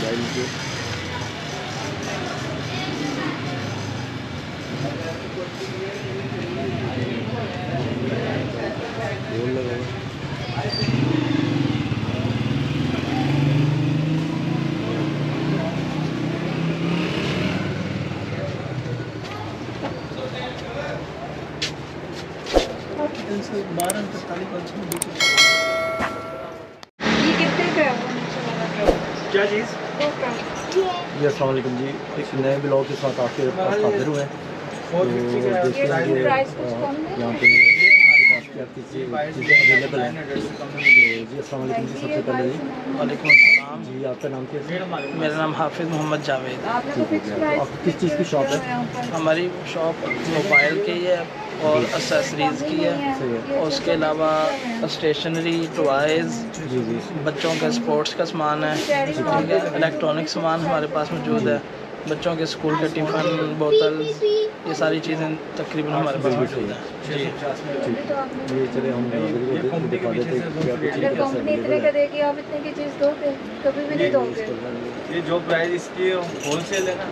Mobile के board लगा हुआ है 12:45 ये कितने का है वो नीचे वाला? क्या चीज़? वो का जी। अस्सलाम वालेकुम जी, एक नए ब्लॉग के साथ आपके पास हाजिर हुए हैं। तो देखते हैं कि प्राइस कुछ कम है? यहाँ पे आपके पास क्या चीज़ें अवेलेबल हैं। तो जी अस्सलाम वालेकुम जी, सबसे पहले जी वालेकुम अस्सलाम। जी आपका नाम क्या है? मेरा नाम हाफिज़ मोहम्मद जावेद। आपने तो फिक्स तो प्राइस आपकी किस चीज़ की शॉप है? यहाँ पर हमारी शॉप मोबाइल की है और एसेसरीज़ की है, सही है। और उसके अलावा स्टेशनरी, टॉयज़, जी जी बच्चों के स्पोर्ट्स का सामान है, ठीक है, इलेक्ट्रॉनिक सामान हमारे पास मौजूद है, बच्चों के स्कूल के टिफ़िन, बोतल, ये सारी चीज़ें तकरीबन हमारे पास मौजूद हैं। जी ठीक। ये चले हम नाज़रीन को दिखा देते हैं क्या कुछ अगर कंपनी इतने का देगी आप इतने की चीज़ दोगे? कभी भी नहीं दोगे। ये जो प्राइस इसकी होलसेल है ना,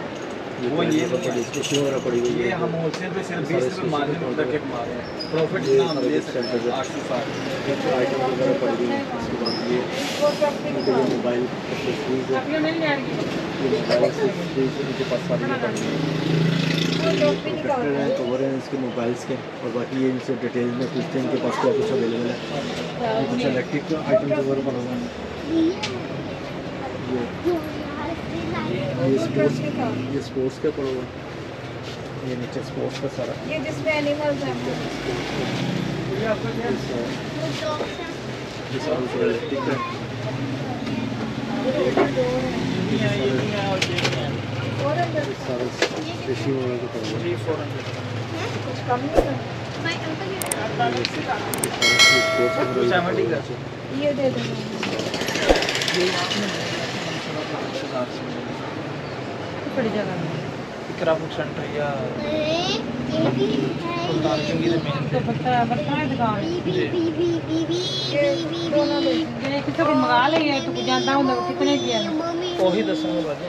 वो ये नहीं है। स्टेशन वगैरह पड़ी हुई ये है। हम होलसेल पे सिर्फ 20 रुपये मार्जिन रख के मार रहे हैं। प्रॉफिट इतना हम ले सकते हैं 860। कुछ आइटम वगैरह पड़ी हुई है। उसके बाद ये वो सब भी इनके लिए मोबाइल एक्सेसरीज है। ये मोबाइल एक्सेसरीज इनके पास सारी पड़ी हुई है। वो लोग भी निकाल प्रोटेक्टर हैं, कवर हैं इसके मोबाइल्स के, और बाकी ये इनसे डिटेल में पूछते हैं इनके पास क्या कुछ अवेलेबल है। ये कुछ इलेक्ट्रिक आइटम वगैरह बना हुआ है। ये स्पोर्ट्स का पड़ा हुआ है। ये नीचे स्पोर्ट्स का सारा ये जिसमें एनिमल्स हैं इलेक्ट्रिक है। और अंदर सारा स्टेशन वगैरह का पड़ा हुआ है। कुछ कम नहीं है? ये दे दो। बड़ी जगह में इकरा बुक सेंटर या सुल्तान चंगी दे मेन तो बताए दुकान जी। ये दोनों दे दो। जे किसी को मंगा ले तो जानता हूँ कितने की है वही दसूँगा बाजी।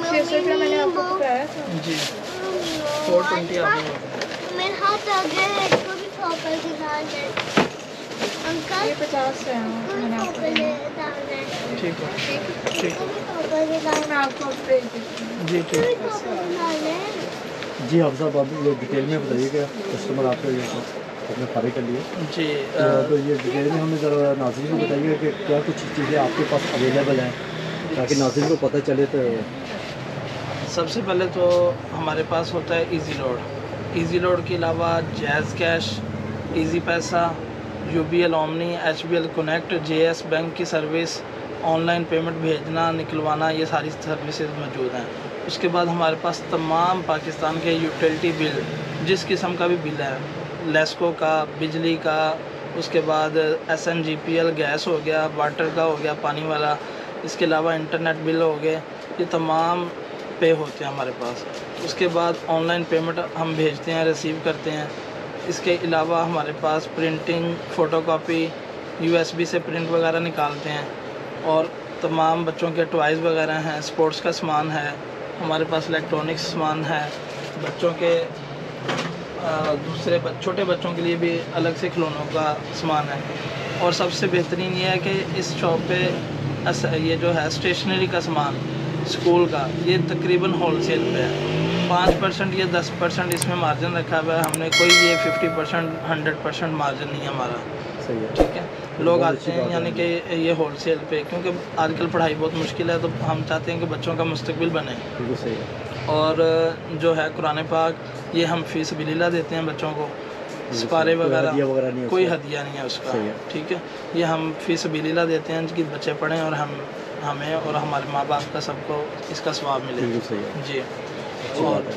600 रुपये मैंने आपको बताया था। जी 420 आपको। मेरे हाथ आ गया है, इसको भी पापा के डाल दे। अंकल ये 50 से हैं मैंने आपको पापा दिया। के डाल दे। ठीक है, ठीक ठीक है, पापा के डाल मैं आपको भेज देती हूँ। जी ठीक है। पापा के डाल दे। जी आप साहब आप ये डिटेल में बताइएगा, कस्टमर आपका ये अपने फारे कर लिए। जी तो ये डिटेल में हमें ज़रा नाज़रीन को बताइएगा कि क्या कुछ चीज़ें आपके पास अवेलेबल हैं, ताकि नाज़रीन को पता चले। तो सबसे पहले तो हमारे पास होता है इजी लोड के अलावा जैज़ कैश, इजी पैसा, UBL omni, HBL connect, JS bank की सर्विस, ऑनलाइन पेमेंट भेजना निकलवाना, ये सारी सर्विसेज मौजूद हैं। उसके बाद हमारे पास तमाम पाकिस्तान के यूटिलिटी बिल, जिस किस्म का भी बिल है, लेस्को का, बिजली का, उसके बाद SNGPL गैस हो गया, वाटर का हो गया पानी वाला, इसके अलावा इंटरनेट बिल हो गए, ये तमाम पे होते हैं हमारे पास। उसके बाद ऑनलाइन पेमेंट हम भेजते हैं, रिसीव करते हैं। इसके अलावा हमारे पास प्रिंटिंग, फ़ोटोकॉपी, USB से प्रिंट वगैरह निकालते हैं, और तमाम बच्चों के टॉयज़ वगैरह हैं, स्पोर्ट्स का सामान है हमारे पास, इलेक्ट्रॉनिक्स सामान है, बच्चों के दूसरे छोटे बच्चों के लिए भी अलग से खिलौनों का सामान है। और सबसे बेहतरीन ये है कि इस शॉप पे ये जो है स्टेशनरी का सामान स्कूल का, ये तकरीबन होलसेल पे है। 5% या 10% इसमें मार्जिन रखा हुआ है हमने, कोई ये 50% 100% मार्जिन नहीं है हमारा। सही है। ठीक है, लोग बहुत आते अच्छी हैं बात यानी है। कि ये होलसेल पे, क्योंकि आजकल पढ़ाई बहुत मुश्किल है, तो हम चाहते हैं कि बच्चों का मुस्तकबिल बने। बिल्कुल सही है। और जो है कुरान पाक, ये हम फ़ीस बिलीला देते हैं बच्चों को, सिपारे कोई वगैरह, हदिया वगैरह नहीं है कोई उसका? हदिया नहीं है उसका। सही है। ठीक है, ये हम फ़ीस बिलीला देते हैं कि बच्चे पढ़ें और हमें और हमारे माँ बाप का सबको इसका स्वाब मिले। बिल्कुल सही है। जी। अच्छी बात है।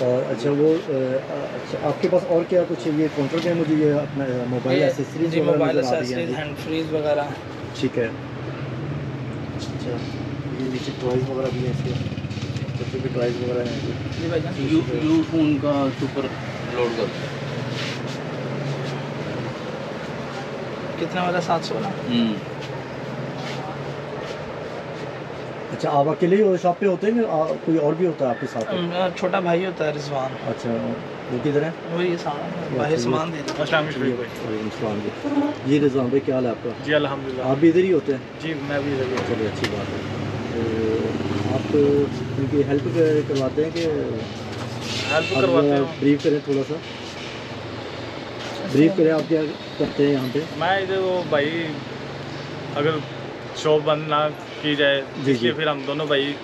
और अच्छा वो अच्छा आपके पास और क्या कुछ ये काउंटर पे मुझे ये अपना मोबाइल एसेसरीज जी, मोबाइल नज़र आ रही एसेसरीज, हैं? हैंड फ्रीज वगैरह। ठीक है। अच्छा ये नीचे टॉयज़ वगैरह भी है इसके, बच्चों के टॉयज़ वगैरह हैं। जी भाई यू फोन का सुपर लोड कर। कितना वाला? 700 ना। अच्छा, आप अकेले ही शॉप पे होते हैं कोई और भी होता है आपके साथ? छोटा भाई होता है रिजवान, अच्छा, वो किधर है? वो ये भाई सामान दे रहा वालेकुम सलाम जी। ये रिजवान भाई, क्या हाल है आपका? जी अल्हम्दुलिल्लाह। आप भी इधर ही होते हैं? जी मैं भी इधर ही हूँ। चलिए, अच्छी बात है। तो आप उनकी हेल्प करवाते हैं कि हेल्प आप करवाते हैं। ब्रीफ करें, थोड़ा सा ब्रीफ करें, आप क्या करते हैं यहाँ पे? मैं इधर वो भाई अगर शॉप बंद ना की जाए जी, इसलिए जी। फिर हम दोनों भाई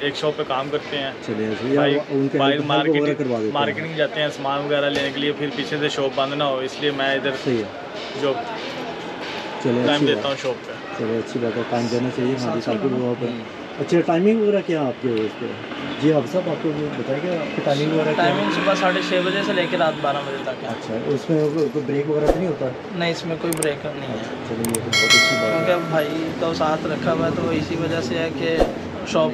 एक शॉप पे काम करते हैं। चलिए, अच्छा, भाई या उनके भाई हेल्प वगैरह करवा देते हैं। मार्केटिंग जाते हैं सामान वगैरह लेने के लिए, फिर पीछे से शॉप बंद ना हो इसलिए मैं इधर सही है। जो चलिए, टाइम अच्छी देता बात हूँ शॉप पे। चलिए, अच्छी बात है, टाइम देना चाहिए हमारी साल के वहाँ पर। अच्छा, टाइमिंग वगैरह क्या है आपके उसके? जी आप सब आपको बताएंगे आपकी टाइमिंग वगैरह क्या है? टाइमिंग सुबह 6:30 बजे से लेकर रात 12 बजे तक है। अच्छा, उसमें कोई ब्रेक वगैरह तो नहीं होता? नहीं, इसमें कोई ब्रेक नहीं है, चलिए, ये तो बहुत अच्छी बात है। क्योंकि भाई तो साथ रखा हुआ है, तो वो इसी वजह से है कि शॉप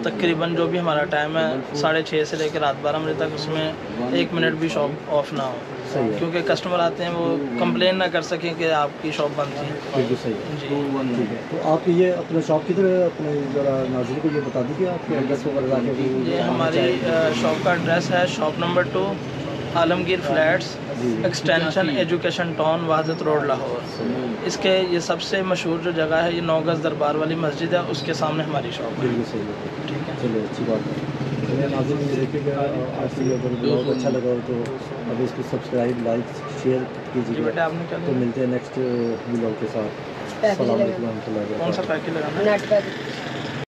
तकरीबन जो भी हमारा टाइम है 6:30 से लेकर रात 12 बजे तक, उसमें 1 मिनट भी शॉप ऑफ ना हो, सही है, क्योंकि कस्टमर आते हैं वो कंप्लेन ना कर सकें कि आपकी शॉप बंद थी। बिल्कुल सही है। जी, ठीक है, तो आप ये अपने शॉप की तरह अपने ज़रा नाज़रीन को ये बता दीजिए आपके एड्रेस वगैरह जाके कि ये हमारी शॉप का एड्रेस है shop number 2 Alamgir flats, G. Extension education town, Wahdat road, Lahore. इसके ये सबसे मशहूर जो जगह है, ये 9 गज़ दरबार वाली मस्जिद है, उसके सामने हमारी शॉप है। बिल्कुल सही है। ठीक है, चलिए, अच्छी बात है। चलिए नाज़रीन, ये देखिएगा, आपसे अगर ब्लॉग अच्छा लगा हो तो अब इसको सब्सक्राइब, लाइक, शेयर जी कीजिएगा। बेटा, आपने क्या तो लिया? मिलते हैं नेक्स्ट ब्लॉग के साथ। पैकेज अस्सलाम लगाना। वालेकुम रहमतुल्लाहि व कौन सा बरकातहू। पैकेट लगाना है? Net pack